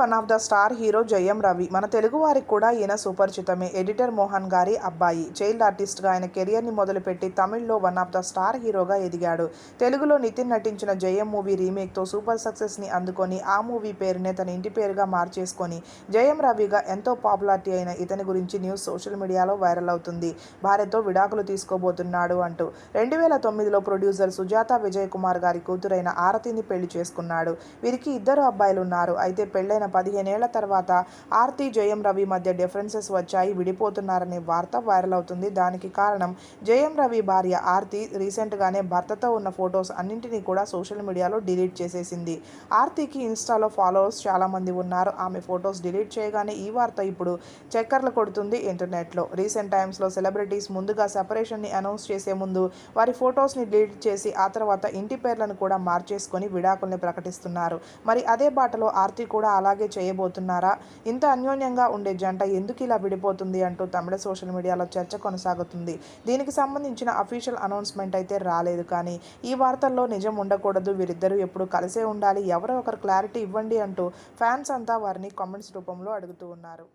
One of the star hero Jayam Ravi. మన తెలుగు వారికి కూడా ఈయన సుపరిచితమే. ఎడిటర్ మోహన్ గారి అబ్బాయి. చైల్డ్ ఆర్టిస్ట్గా ఆయన కెరియర్ని మొదలుపెట్టి తమిళ్లో వన్ ఆఫ్ ద స్టార్ హీరోగా ఎదిగాడు. తెలుగులో నితిన్ నటించిన జయం మూవీ రీమేక్తో సూపర్ సక్సెస్ని అందుకొని ఆ మూవీ పేరునే తన ఇంటి పేరుగా మార్చేసుకొని జయం రవిగా ఎంతో పాపులారిటీ అయిన ఇతని గురించి న్యూస్ సోషల్ మీడియాలో వైరల్ అవుతుంది. భార్యతో విడాకులు తీసుకోబోతున్నాడు అంటూ. 2009లో ప్రొడ్యూసర్ సుజాత విజయ్ కుమార్ గారి కూతురైన ఆరతిని పెళ్లి చేసుకున్నాడు. వీరికి ఇద్దరు అబ్బాయిలు ఉన్నారు. అయితే పెళ్లైన 15 ఏళ్ల తర్వాత ఆర్తి జయం రవి మధ్య డిఫరెన్సెస్ వచ్చాయి, విడిపోతున్నారనే వార్త వైరల్ అవుతుంది. దానికి కారణం జయం రవి భార్య ఆర్తి రీసెంట్గానే భర్తతో ఉన్న ఫొటోస్ అన్నింటినీ కూడా సోషల్ మీడియాలో డిలీట్ చేసేసింది. ఆర్తికి ఇన్స్టాలో ఫాలోవర్స్ చాలామంది ఉన్నారు. ఆమె ఫొటోస్ డిలీట్ చేయగానే ఈ వార్త ఇప్పుడు చక్కర్లు కొడుతుంది ఇంటర్నెట్లో. రీసెంట్ టైమ్స్లో సెలబ్రిటీస్ ముందుగా సెపరేషన్ని అనౌన్స్ చేసే ముందు వారి ఫొటోస్ని డిలీట్ చేసి ఆ తర్వాత ఇంటి పేర్లను కూడా మార్చేసుకొని విడాకుల్ని ప్రకటిస్తున్నారు. మరి అదే బాటలో ఆర్తి కూడా అలాగే చేయబోతున్నారా? ఇంత అన్యోన్యంగా ఉండే జంట ఎందుకు ఇలా విడిపోతుంది అంటూ తమిళ సోషల్ మీడియాలో చర్చ కొనసాగుతుంది. దీనికి సంబంధించిన అఫీషియల్ అనౌన్స్మెంట్ అయితే రాలేదు. కానీ ఈ వార్తల్లో నిజం ఉండకూడదు, వీరిద్దరూ ఎప్పుడు కలిసే ఉండాలి, ఎవరో ఒకరు క్లారిటీ ఇవ్వండి అంటూ ఫ్యాన్స్ అంతా వారిని కామెంట్స్ రూపంలో అడుగుతూ ఉన్నారు.